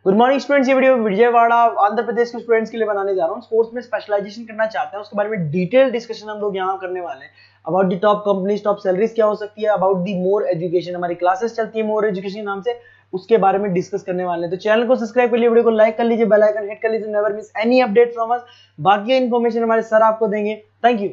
Good morning students, ये video Vijayawada Andhra Pradesh के students के लिए बनाने जा रहा हूँ। स्पोर्ट्स में स्पेशलाइजेशन करना चाहते हैं उसके बारे में डिटेल डिस्कशन हम लोग यहाँ करने वाले हैं। About the top companies, top salaries क्या हो सकती है, अबाउट दी मोर एजुकेशन, हमारी क्लासेस चलती है मोर एजुकेशन के नाम से, उसके बारे में डिस्कस करने वाले हैं। तो चैनल को सब्सक्राइब कर लीजिए, वीडियो को लाइक कर लीजिए, बेल आइकन हिट कर लीजिए, never miss any update from us. बाकी इन्फॉर्मेशन हमारे सर आपको देंगे। Thank you.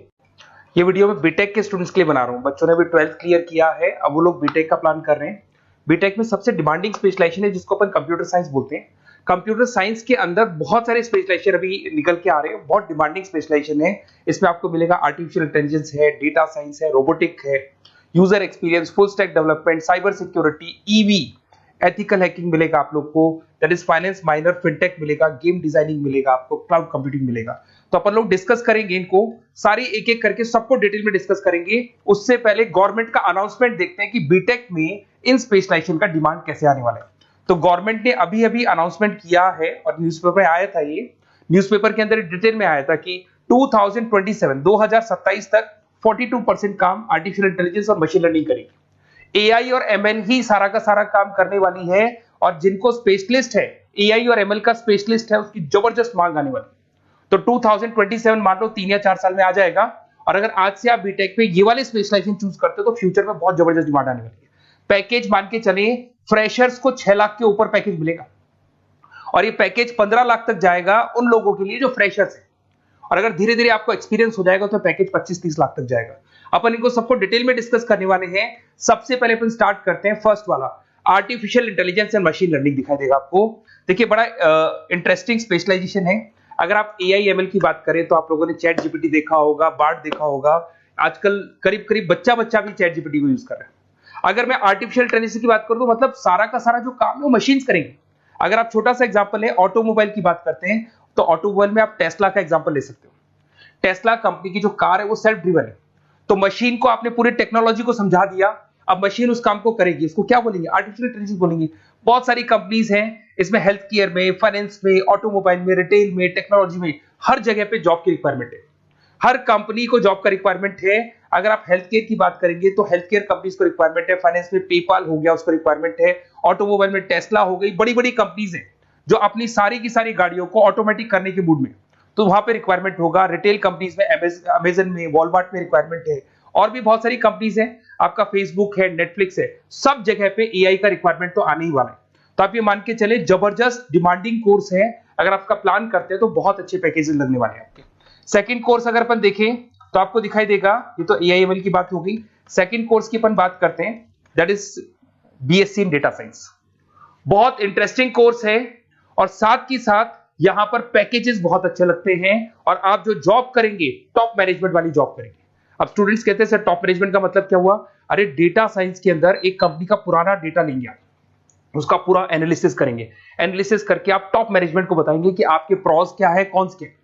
ये वीडियो में बीटेक के स्टूडेंट्स के लिए बना रहा हूँ। बच्चों ने भी 12th क्लियर किया है, अब वो लोग बीटेक का प्लान कर रहे हैं। बीटेक में सबसे डिमांडिंग स्पेशलाइजेशन है जिसको अपन कंप्यूटर साइंस बोलते हैं। कंप्यूटर साइंस के अंदर बहुत सारे स्पेशलाइजेशन अभी निकल के आ रहे हैं, बहुत डिमांडिंग स्पेशलाइजेशन है। इसमें आपको मिलेगा आर्टिफिशियल इंटेलिजेंस है, डेटा साइंस है, रोबोटिक है, user experience, full stack development, cyber security, EV, ethical hacking मिलेगा आप लोग को, that is finance minor, fintech मिलेगा, गेम डिजाइनिंग मिलेगा आपको, क्लाउड कंप्यूटिंग मिलेगा। तो अपन लोग डिस्कस करेंगे इनको सारी एक एक करके, सबको डिटेल में डिस्कस करेंगे। उससे पहले गवर्नमेंट का अनाउंसमेंट देखते हैं कि बीटेक में इन स्पेशलाइजेशन का डिमांड कैसे आने वाला है। तो गवर्नमेंट ने अभी अभी अनाउंसमेंट किया है और न्यूज़पेपर में आया था, ये न्यूज़पेपर के अंदर डिटेल में आया था कि 2027 तक 42% काम आर्टिफिशियल इंटेलिजेंस और मशीन लर्निंग करेगी। एआई और एमएल ही सारा का सारा काम करने वाली है, और जिनको स्पेशलिस्ट है, एआई और एमएल का स्पेशलिस्ट है, उसकी जबरदस्त मांग आने वाली है। तो 2027 मान लो 3 या 4 साल में आ जाएगा। और अगर आज से आप बीटेक पे ये वाले स्पेशलाइजेशन चूज करते हो तो फ्यूचर में बहुत जबरदस्त डिमांड आने वाली है। पैकेज मान के चले, फ्रेशर्स को 6 लाख के ऊपर पैकेज मिलेगा, और ये पैकेज 15 लाख तक जाएगा उन लोगों के लिए जो फ्रेशर्स है। और अगर धीरे धीरे आपको एक्सपीरियंस हो जाएगा तो पैकेज 25-30 लाख तक जाएगा। अपन इनको सबको डिटेल में डिस्कस करने वाले हैं। सबसे पहले अपन स्टार्ट करते हैं फर्स्ट वाला, artificial intelligence and machine learning दिखाई देगा आपको। देखिए बड़ा इंटरेस्टिंग स्पेशलाइजेशन है। अगर आप एआई एमएल की बात करें तो आप लोगों ने चैट जीपीटी देखा होगा, बार्ड देखा होगा। आजकल करीब करीब बच्चा भी चैट जीपीटी को यूज कर रहा है। अगर मैं आर्टिफिशियल इंटेलिजेंस की बात करूं तो मतलब सारा का सारा जो काम है वो मशीन्स करेंगे। अगर आप छोटा सा एग्जांपल है, ऑटोमोबाइल की बात करते हैं तो ऑटोमोबाइल में आप टेस्ला का एग्जांपल ले सकते हो। टेस्ला कंपनी की जो कार है वो सेल्फ ड्रिवन है। तो मशीन को आपने पूरी टेक्नोलॉजी को समझा दिया, अब मशीन उस काम को करेगी। इसको क्या बोलेंगे? आर्टिफिशियल इंटेलिजेंस बोलेंगे। बहुत सारी कंपनीज हैं इसमें, हेल्थ केयर में, फाइनेंस में, ऑटोमोबाइल में, रिटेल में, टेक्नोलॉजी में, हर जगह पे जॉब की रिक्वायरमेंट है। हर कंपनी को जॉब का रिक्वायरमेंट है। अगर आप हेल्थ केयर की बात करेंगे तो हेल्थ केयर कंपनीज को रिक्वायरमेंट है, फाइनेंस में पेपाल हो गया उसको रिक्वायरमेंट है, ऑटोमोबाइल में टेस्ला हो गई, बड़ी बड़ी कंपनीज हैं जो अपनी सारी की सारी गाड़ियों को ऑटोमेटिक करने के मूड में, तो वहां पे रिक्वायरमेंट होगा। रिटेल कंपनीज में अमेजन में, वॉलमार्ट में रिक्वायरमेंट है, और भी बहुत सारी कंपनीज हैं, आपका फेसबुक है, नेटफ्लिक्स है, सब जगह पे एआई का रिक्वायरमेंट तो आने ही वाला है। तो आप ये मान के चले जबरदस्त डिमांडिंग कोर्स है। अगर आपका प्लान करते हैं तो बहुत अच्छे पैकेजेस लगने वाले हैं आपके। सेकंड कोर्स अगर अपन देखें तो आपको दिखाई देगा, ये तो एआई एमएल की बात हो गई। सेकंड कोर्स की अपन बात करते हैं, that is BSc in data science. बहुत इंटरेस्टिंग कोर्स है, और साथ ही साथ यहां पर पैकेजेस बहुत अच्छे लगते हैं, और आप जो जॉब करेंगे टॉप मैनेजमेंट वाली जॉब करेंगे। अब स्टूडेंट्स कहते हैं सर टॉप मैनेजमेंट का मतलब क्या हुआ? अरे डेटा साइंस के अंदर एक कंपनी का पुराना डेटा लेंगे, आप उसका पूरा एनालिसिस करेंगे, एनालिसिस करके आप टॉप मैनेजमेंट को बताएंगे कि आपके प्रॉस क्या है, कौन से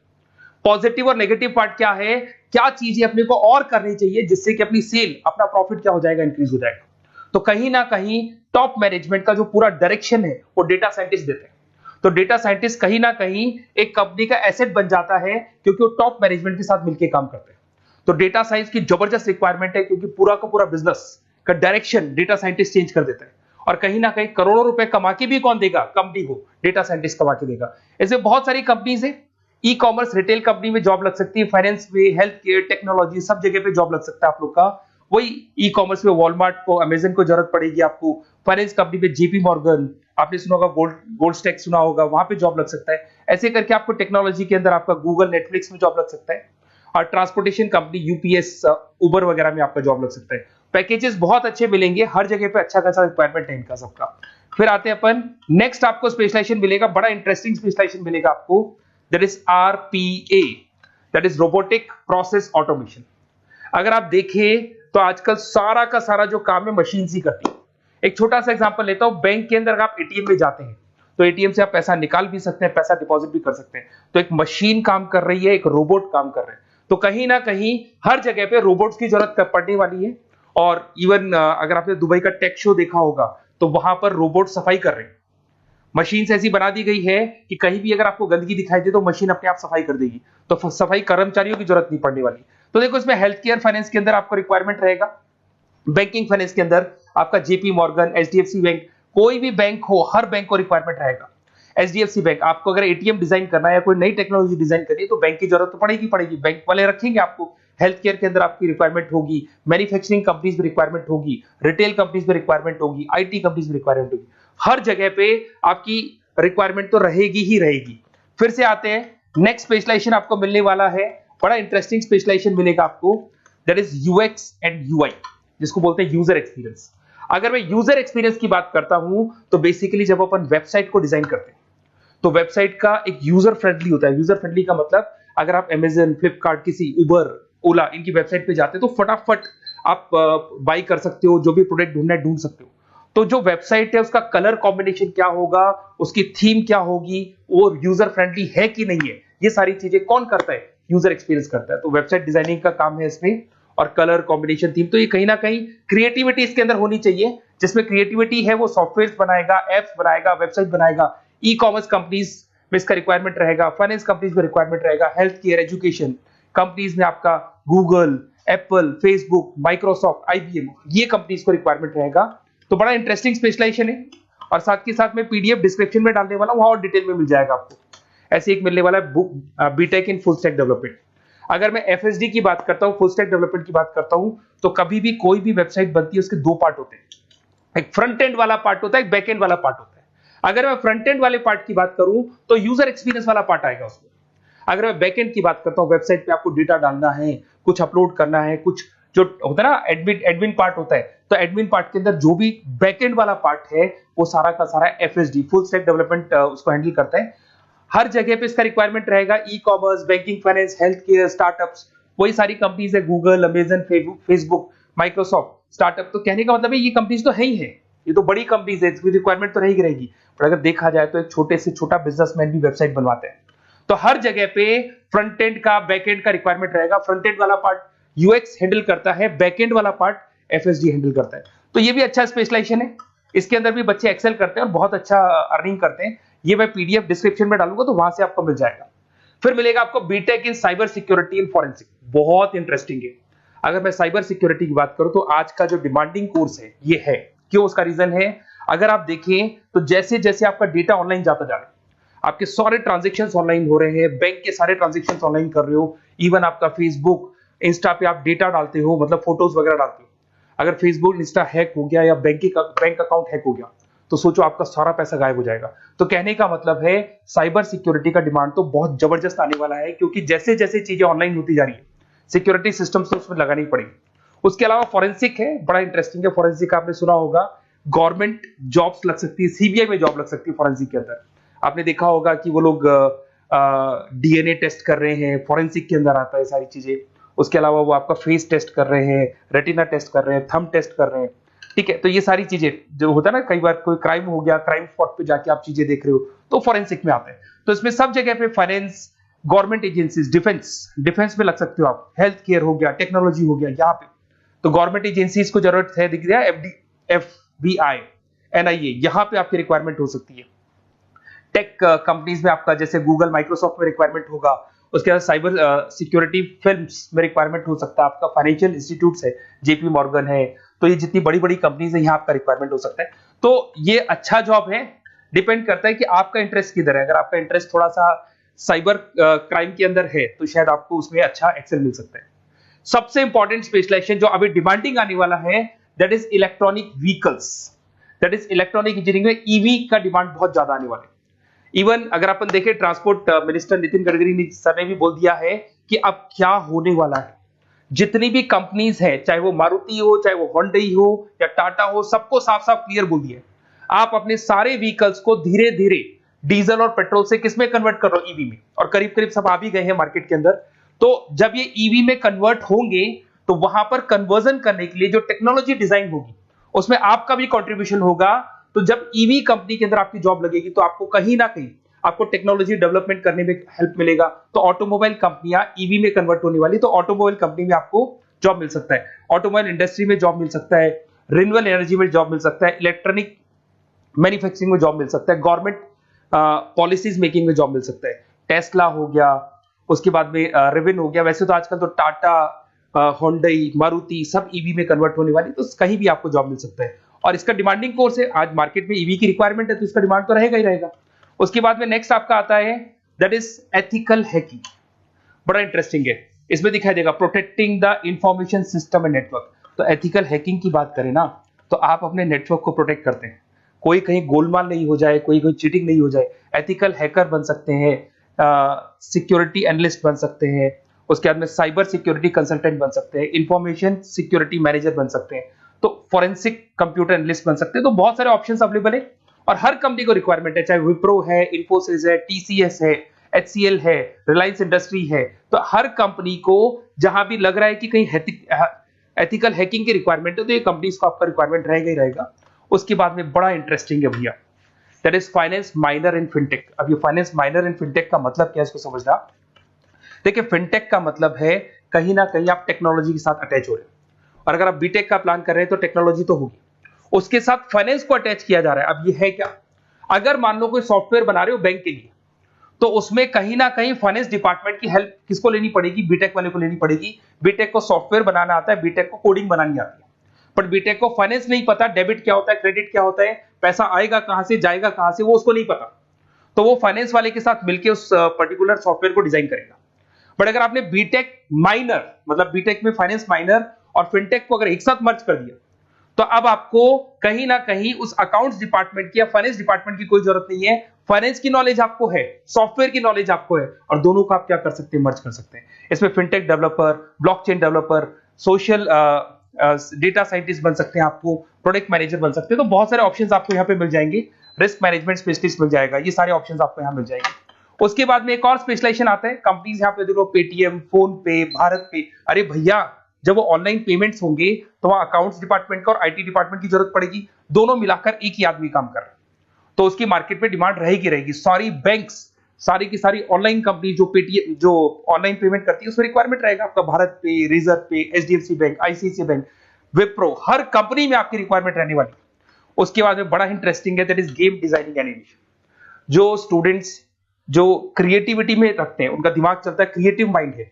पॉजिटिव और नेगेटिव पार्ट क्या है, क्या चीजें अपने को और करनी चाहिए जिससे कि अपनी सेल, अपना प्रॉफिट क्या हो जाएगा, इंक्रीज हो जाएगा। तो कहीं ना कहीं टॉप मैनेजमेंट का जो पूरा डायरेक्शन है वो डेटा साइंटिस्ट देते हैं। तो डेटा साइंटिस्ट कहीं ना कहीं एक कंपनी का एसेट बन जाता है, क्योंकि वो टॉप मैनेजमेंट के साथ मिलकर काम करते हैं। तो डेटा साइंस की जबरदस्त रिक्वायरमेंट है, क्योंकि पूरा का पूरा बिजनेस का डायरेक्शन डेटा साइंटिस्ट चेंज कर देता है। और कहीं ना कहीं करोड़ों रुपए कमा के भी कौन देगा? कंपनी को डेटा साइंटिस्ट कमा के देगा। ऐसे बहुत सारी कंपनीज है, ई कॉमर्स, रिटेल कंपनी में जॉब लग सकती है, फाइनेंस में, हेल्थ केयर, टेक्नोलॉजी, सब जगह पे जॉब लग सकता है आप लोग का। वही ई कॉमर्स में वॉलमार्ट को, अमेजन को जरूरत पड़ेगी आपको। फाइनेंस कंपनी में जेपी मॉर्गन, आपने सुना होगा, गोल्ड स्टैक सुना होगा, वहां पे जॉब लग सकता है। ऐसे करके आपको टेक्नोलॉजी के अंदर आपका गूगल, नेटफ्लिक्स में जॉब लग सकता है। और ट्रांसपोर्टेशन कंपनी यूपीएस, उबर वगैरह में आपका जॉब लग सकता है। पैकेजेस बहुत अच्छे मिलेंगे, हर जगह पे अच्छा खासा रिक्वायरमेंट है इनका सबका। फिर आते हैं अपन नेक्स्ट, आपको स्पेशलाइजेशन मिलेगा, बड़ा इंटरेस्टिंग स्पेशलाइजेशन मिलेगा आपको, that is RPA, that is robotic process automation. अगर आप देखें तो आजकल सारा का सारा जो काम है मशीन ही करती है। एक छोटा सा एग्जांपल लेता हूं, बैंक के अंदर अगर आप एटीएम में जाते हैं तो एटीएम से आप पैसा निकाल भी सकते हैं, पैसा डिपॉजिट भी कर सकते हैं। तो एक मशीन काम कर रही है, एक रोबोट काम कर रहे हैं। तो कहीं ना कहीं हर जगह पे रोबोट्स की जरूरत पड़ने वाली है। और इवन अगर आपने दुबई का टेक शो देखा होगा तो वहां पर रोबोट सफाई कर रहे हैं। मशीन ऐसी बना दी गई है कि कहीं भी अगर आपको गंदगी दिखाई दे तो मशीन अपने आप सफाई कर देगी, तो सफाई कर्मचारियों की जरूरत नहीं पड़ने वाली। तो देखो इसमें हेल्थ केयर, फाइनेंस के अंदर आपको रिक्वायरमेंट रहेगा, बैंकिंग फाइनेंस के अंदर आपका जेपी मॉर्गन, एचडीएफसी बैंक, कोई भी बैंक हो, हर बैंक को रिक्वायरमेंट रहेगा। एचडीएफसी बैंक, आपको अगर एटीएम डिजाइन करना है या कोई नई टेक्नोलॉजी डिजाइन करनी है तो बैंक की जरूरत तो पड़ेगी, बैंक वाले रखेंगे आपको। हेल्थ केयर के अंदर आपकी रिक्वायरमेंट होगी, मैन्युफैक्चरिंग कंपनीज में रिक्वायरमेंट होगी, रिटेल कंपनीज में रिक्वायरमेंट होगी, आईटी कंपनीज में रिक्वायरमेंट होगी, हर जगह पे आपकी रिक्वायरमेंट तो रहेगी ही रहेगी। फिर से आते हैं, नेक्स्ट स्पेशलाइजेशन आपको मिलने वाला है, बड़ा इंटरेस्टिंग स्पेशलाइजेशन मिलेगा आपको, that is UX and UI, जिसको बोलते हैं यूजर एक्सपीरियंस। अगर मैं यूजर एक्सपीरियंस की बात करता हूं तो बेसिकली जब अपन वेबसाइट को डिजाइन करते हैं तो वेबसाइट का एक यूजर फ्रेंडली होता है। यूजर फ्रेंडली का मतलब अगर आप अमेजन, फ्लिपकार्ट, किसी उबर, ओला इनकी वेबसाइट पे जाते हैं तो फटाफट आप बाई कर सकते हो, जो भी प्रोडक्ट ढूंढना है ढूंढ सकते हो। तो जो वेबसाइट है उसका कलर कॉम्बिनेशन क्या होगा, उसकी थीम क्या होगी, वो यूजर फ्रेंडली है कि नहीं है, ये सारी चीजें कौन करता है, यूजर एक्सपीरियंस करता है। तो वेबसाइट डिजाइनिंग का काम है इसमें, और कलर कॉम्बिनेशन, थीम, तो ये कहीं ना कहीं क्रिएटिविटी इसके अंदर होनी चाहिए। जिसमें क्रिएटिविटी है वो सॉफ्टवेयर बनाएगा, एप्स बनाएगा, वेबसाइट बनाएगा। ई कॉमर्स कंपनीज में इसका रिक्वायरमेंट रहेगा, फाइनेंस कंपनीज में रिक्वायरमेंट रहेगा, हेल्थ केयर, एजुकेशन कंपनीज में आपका Google, Apple, Facebook, Microsoft, IBM, ये कंपनीज को रिक्वायरमेंट रहेगा। तो बड़ा इंटरेस्टिंग स्पेशलाइजेशन है, और साथ के साथ में पीडीएफ डिस्क्रिप्शन में डाल देने वाला हूं, और डिटेल में मिल जाएगा आपको। ऐसे एक मिलने वाला है book, BTech in full stack development. अगर मैं एफएसडी की बात करता हूं, फुल स्टैक डेवलपमेंट की बात करता हूं, तो कभी भी कोई भी वेबसाइट बनती है उसके दो पार्ट होते हैं, एक फ्रंट एंड वाला पार्ट होता है, एक बैक एंड वाला पार्ट होता है। अगर मैं फ्रंट एंड वाले पार्ट की बात करूं तो यूजर एक्सपीरियंस वाला पार्ट आएगा उसमें। अगर मैं बैक एंड की बात करता हूं, वेबसाइट पे आपको डेटा डालना है, कुछ अपलोड करना है, कुछ जो होता है ना एडमिन पार्ट होता है, तो एडमिन पार्ट के अंदर जो भी बैक एंड वाला पार्ट है वो सारा का सारा एफएसडी, फुल स्टैक डेवलपमेंट, उसको हैंडल करता है। हर जगह पे इसका रिक्वायरमेंट रहेगा। E commerce, banking, finance, health care, startups, वही सारी कंपनीज है, Google, Amazon, Facebook, Microsoft, startup. तो कहने का मतलब है ये कंपनीज तो है ही है, ये तो बड़ी कंपनीज है, इसकी रिक्वायरमेंट तो रहेगी। पर अगर देखा जाए तो एक छोटे से छोटा बिजनेसमैन भी वेबसाइट बनवाते हैं। तो हर जगह पे फ्रंट एंड का, बैक एंड का रिक्वायरमेंट रहेगा। फ्रंट एंड वाला पार्ट यूएक्स हैंडल करता है, बैक एंड वाला पार्ट एफएसडी हैंडल करता है। तो ये भी अच्छा स्पेशलाइजेशन है, इसके अंदर भी बच्चे एक्सेल करते हैं और बहुत अच्छा अर्निंग करते हैं। ये मैं पीडीएफ डिस्क्रिप्शन में डालूंगा तो वहां से आपको मिल जाएगा। फिर मिलेगा आपको BTech in cyber security and forensic, बहुत इंटरेस्टिंग है। अगर मैं साइबर सिक्योरिटी की बात करूं तो आज का जो डिमांडिंग कोर्स है ये है। क्यों? उसका रीजन है, अगर आप देखें तो जैसे जैसे आपका डेटा ऑनलाइन जाता जा रहा है, आपके सारे ट्रांजेक्शंस ऑनलाइन हो रहे हैं, बैंक के सारे ट्रांजेक्शंस ऑनलाइन कर रहे हो, इवन आपका फेसबुक, इंस्टा पे आप डेटा डालते हो, मतलब फोटोज वगैरह डालते हो। अगर फेसबुक, इंस्टा हैक हो गया या बैंक अकाउंट हैक हो गया तो सोचो आपका सारा पैसा गायब हो जाएगा। तो कहने का मतलब है साइबर सिक्योरिटी का डिमांड तो बहुत जबरदस्त आने वाला है, क्योंकि जैसे जैसे चीजें ऑनलाइन होती जा रही है सिक्योरिटी सिस्टम्स तो उसमें लगानी पड़ेगी। उसके अलावा फॉरेंसिक है, बड़ा इंटरेस्टिंग है। फॉरेंसिक आपने सुना होगा, गवर्नमेंट जॉब्स लग सकती है, सीबीआई में जॉब लग सकती है फॉरेंसिक के अंदर। आपने देखा होगा कि वो लोग डीएनए टेस्ट कर रहे हैं, फॉरेंसिक के अंदर आता है सारी चीजें। उसके अलावा वो आपका फेस टेस्ट कर रहे हैं, रेटिना टेस्ट कर रहे हैं, थंब टेस्ट कर रहे हैं, ठीक है। तो ये सारी चीजें जो होता है ना, कई बार कोई क्राइम हो गया, क्राइम स्पॉट पे जाके आप चीजें देख रहे हो तो फॉरेंसिक में आते हैं। तो इसमें सब जगह पे फाइनेंस, गवर्नमेंट एजेंसीज, डिफेंस में लग सकते हो आप, हेल्थ केयर हो गया, टेक्नोलॉजी हो गया, यहाँ पे तो गवर्नमेंट एजेंसीज को जरूरत है, दिख रहा है, एफबीआई, एनआईए, यहाँ पे आपकी रिक्वायरमेंट हो सकती है। टेक कंपनीज में आपका जैसे गूगल, माइक्रोसॉफ्ट में रिक्वायरमेंट होगा। उसके बाद साइबर सिक्योरिटी फिल्म्स में रिक्वायरमेंट हो सकता है आपका, फाइनेंशियल इंस्टीट्यूट्स है, जेपी मॉर्गन है, तो ये जितनी बड़ी बड़ी कंपनीज है यहाँ आपका रिक्वायरमेंट हो सकता है। तो ये अच्छा जॉब है, डिपेंड करता है कि आपका इंटरेस्ट किधर है। अगर आपका इंटरेस्ट थोड़ा सा साइबर क्राइम के अंदर है तो शायद आपको उसमें अच्छा एक्सेल मिल सकता है। सबसे इंपॉर्टेंट स्पेशलाइजेशन जो अभी डिमांडिंग आने वाला है, that is electronic vehicles, that is electronic engineering में ईवी का डिमांड बहुत ज्यादा आने वाला है। इवन अगर अपन देखें, transport minister Nitin Gadkari sir ने भी बोल दिया है कि अब क्या होने वाला है, जितनी भी कंपनीज है, चाहे वो मारुति हो, चाहे वो होंडई हो या टाटा हो, सबको साफ साफ क्लियर बोल दिया, आप अपने सारे व्हीकल्स को धीरे धीरे डीजल और पेट्रोल से किसमें कन्वर्ट कर रहे हो, ईवी में। और करीब करीब सब आ भी गए हैं मार्केट के अंदर। तो जब ये ईवी में कन्वर्ट होंगे तो वहां पर कन्वर्जन करने के लिए जो टेक्नोलॉजी डिजाइन होगी उसमें आपका भी कंट्रीब्यूशन होगा। तो जब ईवी कंपनी के अंदर आपकी जॉब लगेगी तो आपको कहीं ना कहीं आपको टेक्नोलॉजी डेवलपमेंट करने में हेल्प मिलेगा। तो ऑटोमोबाइल कंपनियां ईवी में कन्वर्ट होने वाली, तो ऑटोमोबाइल कंपनी में आपको जॉब मिल सकता है, ऑटोमोबाइल इंडस्ट्री में जॉब मिल सकता है, रिन्यूएबल एनर्जी में जॉब मिल सकता है, इलेक्ट्रॉनिक मैन्युफैक्चरिंग में जॉब मिल सकता है, गवर्नमेंट पॉलिसीज मेकिंग में जॉब मिल सकता है, टेस्ला हो गया, उसके बाद में रिविन हो गया। वैसे तो आजकल तो टाटा, होंडई, मारुति सब ईवी में कन्वर्ट होने वाली, तो कहीं भी आपको जॉब मिल सकता है। और इसका डिमांडिंग कोर्स है, आज मार्केट में ईवी की रिक्वायरमेंट है तो इसका डिमांड तो रहेगा ही रहेगा। उसके बाद में नेक्स्ट आपका आता है दैट इज एथिकल हैकिंग। बड़ा इंटरेस्टिंग है, इसमें दिखाई देगा protecting the information system and network. तो एथिकल हैकिंग की बात करें ना, तो आप अपने नेटवर्क को प्रोटेक्ट करते हैं, कोई कहीं गोलमाल नहीं हो जाए, कोई चीटिंग नहीं हो जाए। एथिकल हैकर बन सकते हैं, सिक्योरिटी एनालिस्ट बन सकते हैं, उसके बाद में साइबर सिक्योरिटी कंसल्टेंट बन सकते हैं, इंफॉर्मेशन सिक्योरिटी मैनेजर बन सकते हैं, तो फोरेंसिक कंप्यूटर एनालिस्ट बन सकते हैं। तो बहुत सारे ऑप्शंस अवेलेबल है और हर कंपनी को रिक्वायरमेंट है, चाहे विप्रो है, इन्फोसिस है, टीसीएस है, HCL है, रिलायंस इंडस्ट्री है। तो हर कंपनी को जहां भी लग रहा है कि कहीं एथिकल हैकिंग की रिक्वायरमेंट है, तो ये कंपनीज को आपका रिक्वायरमेंट रहेगा ही रहेगा। उसके बाद में बड़ा इंटरेस्टिंग है भैया, that is finance minor in fintech. अब ये फाइनेंस माइनर इन फिनटेक का मतलब क्या है, इसको समझना। देखिए, फिनटेक का मतलब है कहीं ना कहीं आप टेक्नोलॉजी के साथ अटैच हो रहे हैं, और अगर आप बीटेक का प्लान कर रहे हैं तो टेक्नोलॉजी तो होगी, उसके साथ फाइनेंस को अटैच किया जा रहा है। अब ये है क्या, अगर मान लो कोई सॉफ्टवेयर बना रहे हो बैंक के लिए, तो उसमें कहीं ना कहीं फाइनेंस डिपार्टमेंट की हेल्प किसको लेनी पड़ेगी, बीटेक वाले को लेनी पड़ेगी। बीटेक को सॉफ्टवेयर बनाना आता है, बीटेक को कोडिंग बनानी आती है, बट बीटेक को फाइनेंस नहीं पता, डेबिट क्या होता है, क्रेडिट क्या होता है, पैसा आएगा कहां से, जाएगा कहां से, वो उसको नहीं पता। तो वो फाइनेंस वाले के साथ मिलकर उस पर्टिकुलर सॉफ्टवेयर को डिजाइन करेगा। बट अगर आपने बीटेक माइनर, मतलब बीटेक में फाइनेंस माइनर और फिनटेक को अगर एक साथ मर्ज कर दिया, तो अब आपको कहीं ना कहीं उस अकाउंट्स डिपार्टमेंट की या फाइनेंस डिपार्टमेंट की कोई जरूरत नहीं है। फाइनेंस की नॉलेज आपको है, सॉफ्टवेयर की नॉलेज आपको है, और दोनों को आप क्या कर सकते हैं, मर्ज कर सकते हैं। इसमें fintech developer, blockchain developer, social data scientist बन सकते हैं, आपको प्रोडक्ट मैनेजर बन सकते हैं। तो बहुत सारे ऑप्शंस आपको यहाँ पे मिल जाएंगे, रिस्क मैनेजमेंट स्पेशलिस्ट मिल जाएगा, ये सारे ऑप्शंस आपको यहाँ मिल जाएंगे। उसके बाद में एक और स्पेशलाइजेशन आता है, कंपनीज यहाँ पे देखो पेटीएम, फोन पे, भारत पे। अरे भैया, जब वो ऑनलाइन पेमेंट्स होंगे तो वहां अकाउंट्स डिपार्टमेंट का और आईटी डिपार्टमेंट की जरूरत पड़ेगी, दोनों मिलाकर एक ही आदमी काम कर रहा है, तो उसकी मार्केट में डिमांड रहेगी। सारी बैंक्स, सारी की सारी ऑनलाइन कंपनी जो पेटीएम, जो ऑनलाइन पेमेंट करती है, उसमें रिक्वायरमेंट रहेगा आपका Bharat pay, reserve pay, HDFC bank, ICICI bank, Wipro, हर कंपनी में आपकी रिक्वायरमेंट रहने वाली। उसके बाद में बड़ा इंटरेस्टिंग है, that is game designing animation. जो स्टूडेंट्स जो क्रिएटिविटी में रखते हैं, उनका दिमाग चलता है, क्रिएटिव माइंड है,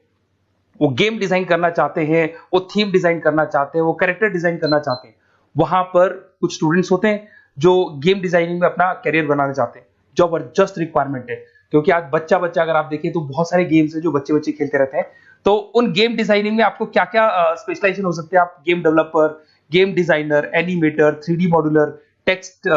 वो गेम डिजाइन करना चाहते हैं, वो थीम डिजाइन करना चाहते हैं, वो कैरेक्टर डिजाइन करना चाहते हैं, वहां पर कुछ स्टूडेंट्स होते हैं जो गेम डिजाइनिंग में अपना करियर बनाना चाहते हैं। जबरदस्त रिक्वायरमेंट है, क्योंकि आज बच्चा अगर आप देखें तो बहुत सारे गेम्स हैं जो बच्चे खेलते रहते हैं। तो उन गेम डिजाइनिंग में आपको क्या क्या स्पेशलाइजेशन हो सकते हैं, आप game developer, game designer, animator, 3D modular, text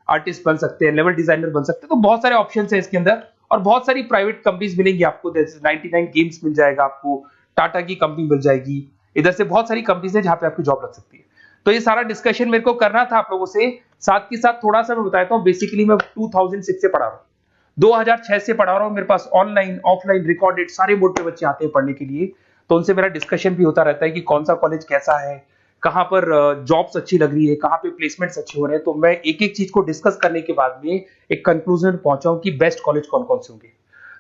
artist बन सकते हैं, लेवल डिजाइनर बन सकते हैं। तो बहुत सारे ऑप्शन है इसके अंदर, और बहुत सारी प्राइवेट कंपनीज मिलेंगी आपको, जैसे 99 गेम्स मिल जाएगा आपको, टाटा की कंपनी मिल जाएगी, इधर से बहुत सारी कंपनीज है जहां पे आपकी जॉब लग सकती है। तो ये सारा डिस्कशन मेरे को करना था आप लोगों से, साथ के साथ थोड़ा सा मैं बताता हूँ। बेसिकली मैं 2006 से पढ़ा रहा हूँ, 2006 से पढ़ा रहा हूँ। मेरे पास ऑनलाइन, ऑफलाइन, रिकॉर्डेड सारे मोड पे बच्चे आते हैं पढ़ने के लिए, तो उनसे मेरा डिस्कशन भी होता रहता है कि कौन सा कॉलेज कैसा है, कहां पर जॉब्स अच्छी लग रही है, कहां पे प्लेसमेंट्स अच्छे हो रहे हैं। तो मैं एक एक चीज को डिस्कस करने के बाद में एक कंक्लूजन पहुंचा हूं कि बेस्ट कॉलेज कौन कौन से होंगे।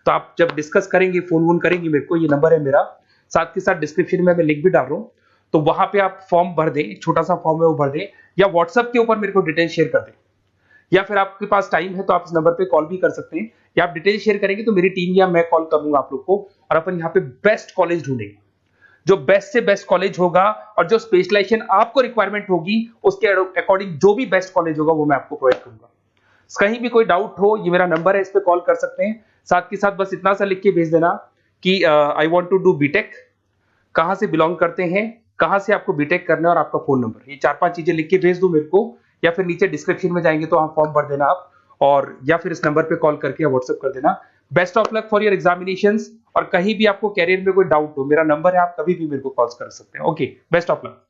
तो आप जब डिस्कस करेंगे, फोन वोन करेंगे मेरे को, ये नंबर है मेरा, साथ के साथ डिस्क्रिप्शन में मैं लिंक भी डाल रहा हूँ, तो वहां पे आप फॉर्म भर दें, एक छोटा सा फॉर्म है वो भर दें, या व्हाट्सएप के ऊपर मेरे को डिटेल शेयर कर दें, या फिर आपके पास टाइम है तो आप इस नंबर पे कॉल भी कर सकते हैं, या आप डिटेल शेयर करेंगे तो मेरी टीम या मैं कॉल करूंगा आप लोग को, और अपन यहाँ पे बेस्ट कॉलेज ढूंढेंगे, जो बेस्ट से बेस्ट कॉलेज होगा और जो स्पेशलाइजेशन आपको रिक्वायरमेंट होगी उसके अकॉर्डिंग जो भी बेस्ट कॉलेज होगा वो मैं आपको प्रोवाइड करूंगा। कहीं भी कोई डाउट हो, ये मेरा नंबर है, इस पे कॉल कर सकते हैं। साथ के साथ बस इतना सा लिख के भेज देना कि I want to do BTech, कहां से बिलोंग करते हैं, कहां से आपको बीटेक करना है, और आपका फोन नंबर, ये 4-5 चीजें लिख के भेज दो मेरे को, या फिर नीचे डिस्क्रिप्शन में जाएंगे तो आप फॉर्म भर देना आप, और या फिर इस नंबर पे कॉल करके या व्हाट्सएप कर देना। Best of luck for your examinations, और कहीं भी आपको कैरियर में कोई डाउट हो, मेरा नंबर है, आप कभी भी मेरे को कॉल कर सकते हैं। Okay, best of luck.